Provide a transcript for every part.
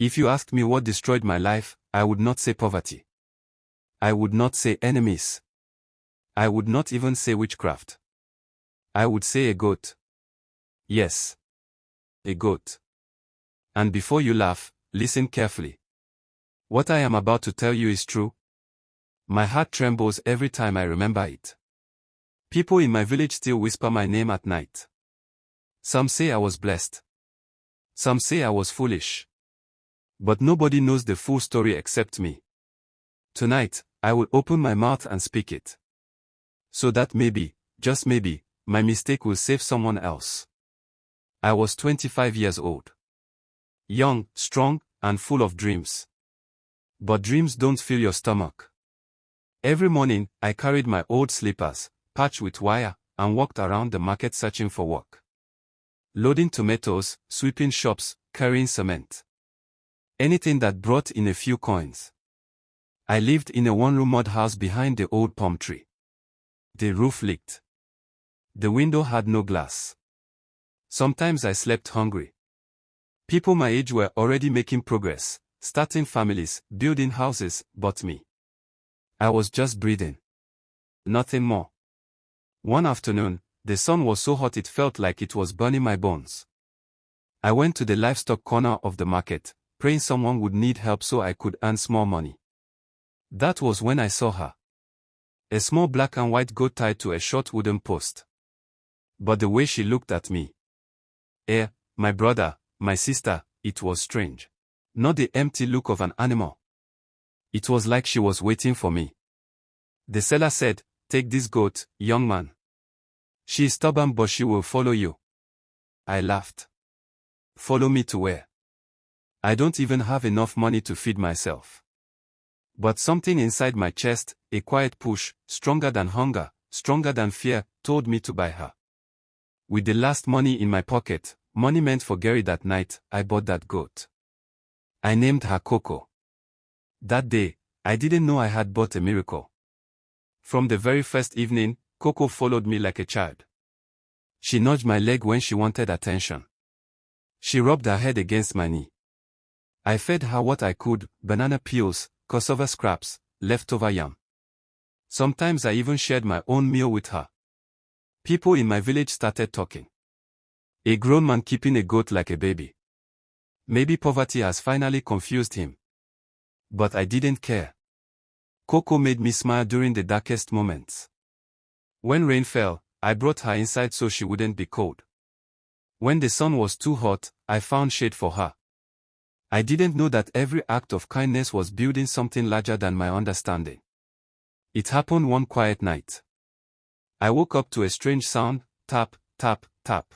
If you asked me what destroyed my life, I would not say poverty. I would not say enemies. I would not even say witchcraft. I would say a goat. Yes. A goat. And before you laugh, listen carefully. What I am about to tell you is true. My heart trembles every time I remember it. People in my village still whisper my name at night. Some say I was blessed. Some say I was foolish. But nobody knows the full story except me. Tonight, I will open my mouth and speak it. So that maybe, just maybe, my mistake will save someone else. I was 25 years old. Young, strong, and full of dreams. But dreams don't fill your stomach. Every morning, I carried my old slippers, patched with wire, and walked around the market searching for work. Loading tomatoes, sweeping shops, carrying cement. Anything that brought in a few coins. I lived in a one-room mud house behind the old palm tree. The roof leaked. The window had no glass. Sometimes I slept hungry. People my age were already making progress, starting families, building houses, but me. I was just breathing. Nothing more. One afternoon, the sun was so hot it felt like it was burning my bones. I went to the livestock corner of the market, praying someone would need help so I could earn small money. That was when I saw her. A small black and white goat tied to a short wooden post. But the way she looked at me. My brother, my sister, it was strange. Not the empty look of an animal. It was like she was waiting for me. The seller said, "Take this goat, young man. She is stubborn but she will follow you." I laughed. Follow me to where? I don't even have enough money to feed myself. But something inside my chest, a quiet push, stronger than hunger, stronger than fear, told me to buy her. With the last money in my pocket, money meant for Gary that night, I bought that goat. I named her Coco. That day, I didn't know I had bought a miracle. From the very first evening, Coco followed me like a child. She nudged my leg when she wanted attention. She rubbed her head against my knee. I fed her what I could, banana peels, cassava scraps, leftover yam. Sometimes I even shared my own meal with her. People in my village started talking. A grown man keeping a goat like a baby. Maybe poverty has finally confused him. But I didn't care. Coco made me smile during the darkest moments. When rain fell, I brought her inside so she wouldn't be cold. When the sun was too hot, I found shade for her. I didn't know that every act of kindness was building something larger than my understanding. It happened one quiet night. I woke up to a strange sound, tap, tap, tap.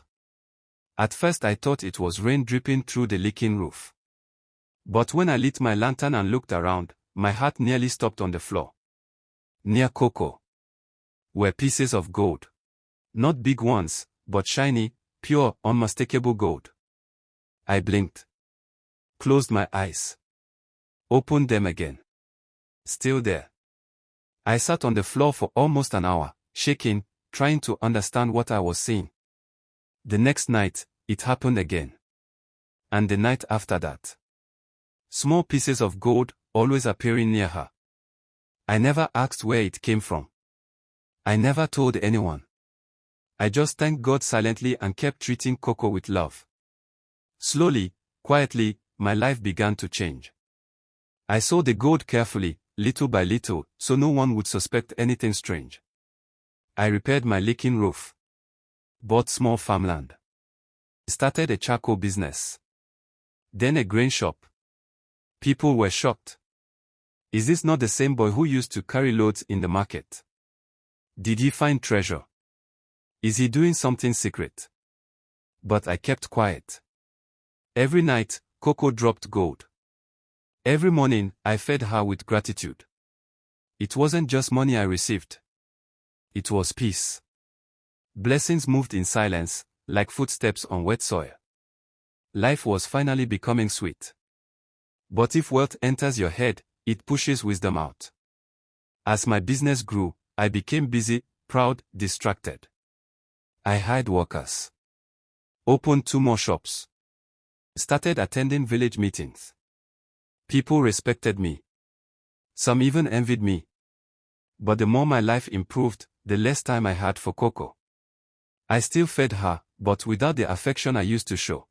At first I thought it was rain dripping through the leaking roof. But when I lit my lantern and looked around, my heart nearly stopped on the floor. Near Coco were pieces of gold. Not big ones, but shiny, pure, unmistakable gold. I blinked. Closed my eyes. Opened them again. Still there. I sat on the floor for almost an hour, shaking, trying to understand what I was seeing. The next night, it happened again. And the night after that. Small pieces of gold, always appearing near her. I never asked where it came from. I never told anyone. I just thanked God silently and kept treating Coco with love. Slowly, quietly, my life began to change. I saw the gold carefully, little by little, so no one would suspect anything strange. I repaired my leaking roof. Bought small farmland. Started a charcoal business. Then a grain shop. People were shocked. Is this not the same boy who used to carry loads in the market? Did he find treasure? Is he doing something secret? But I kept quiet. Every night, Coco dropped gold. Every morning, I fed her with gratitude. It wasn't just money I received. It was peace. Blessings moved in silence, like footsteps on wet soil. Life was finally becoming sweet. But if wealth enters your head, it pushes wisdom out. As my business grew, I became busy, proud, distracted. I hired workers. Opened 2 more shops. Started attending village meetings. People respected me. Some even envied me. But the more my life improved, the less time I had for Coco. I still fed her, but without the affection I used to show.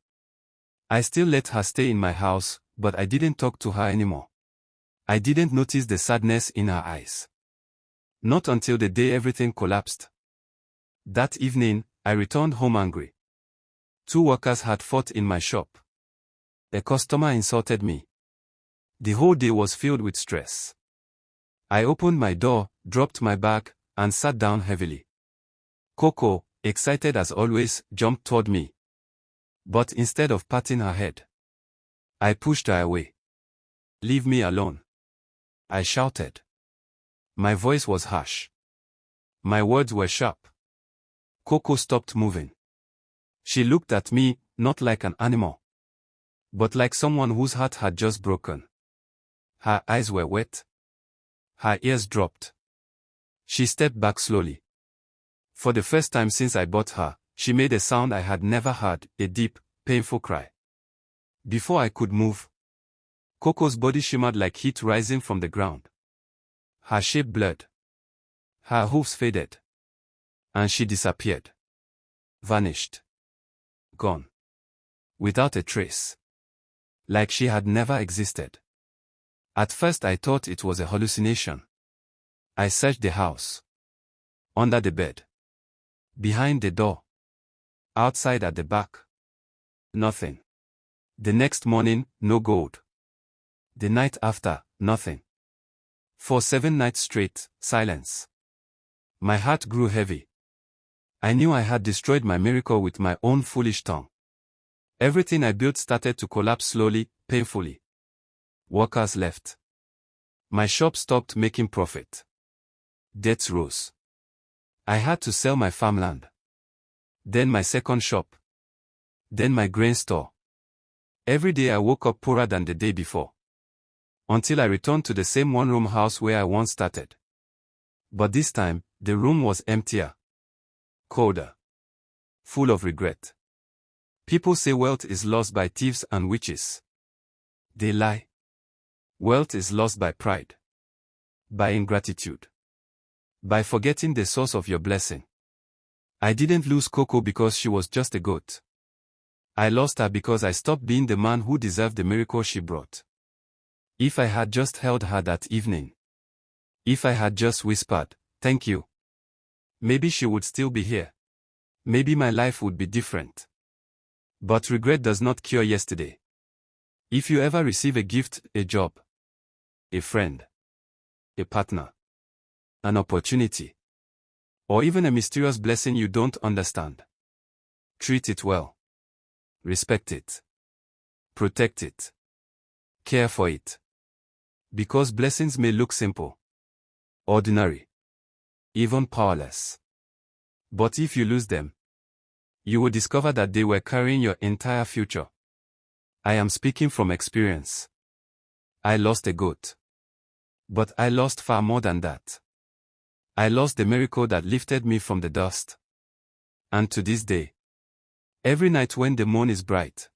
I still let her stay in my house, but I didn't talk to her anymore. I didn't notice the sadness in her eyes. Not until the day everything collapsed. That evening, I returned home angry. 2 workers had fought in my shop. A customer insulted me. The whole day was filled with stress. I opened my door, dropped my bag, and sat down heavily. Coco, excited as always, jumped toward me. But instead of patting her head, I pushed her away. "Leave me alone," I shouted. My voice was harsh. My words were sharp. Coco stopped moving. She looked at me, not like an animal, but like someone whose heart had just broken. Her eyes were wet. Her ears dropped. She stepped back slowly. For the first time since I bought her, she made a sound I had never heard, a deep, painful cry. Before I could move, Coco's body shimmered like heat rising from the ground. Her shape blurred. Her hooves faded. And she disappeared. Vanished. Gone. Without a trace. Like she had never existed. At first I thought it was a hallucination. I searched the house. Under the bed. Behind the door. Outside at the back. Nothing. The next morning, no gold. The night after, nothing. For 7 nights straight, silence. My heart grew heavy. I knew I had destroyed my miracle with my own foolish tongue. Everything I built started to collapse slowly, painfully. Workers left. My shop stopped making profit. Debts rose. I had to sell my farmland. Then my second shop. Then my grain store. Every day I woke up poorer than the day before. Until I returned to the same one-room house where I once started. But this time, the room was emptier. Colder. Full of regret. People say wealth is lost by thieves and witches. They lie. Wealth is lost by pride. By ingratitude. By forgetting the source of your blessing. I didn't lose Coco because she was just a goat. I lost her because I stopped being the man who deserved the miracle she brought. If I had just held her that evening. If I had just whispered, "Thank you," maybe she would still be here. Maybe my life would be different. But regret does not cure yesterday. If you ever receive a gift, a job, a friend, a partner, an opportunity, or even a mysterious blessing you don't understand, treat it well. Respect it. Protect it. Care for it. Because blessings may look simple, ordinary, even powerless. But if you lose them, you will discover that they were carrying your entire future. I am speaking from experience. I lost a goat. But I lost far more than that. I lost the miracle that lifted me from the dust. And to this day, every night when the moon is bright,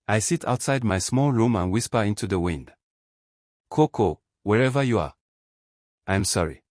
I sit outside my small room and whisper into the wind, "Coco, wherever you are, I'm sorry."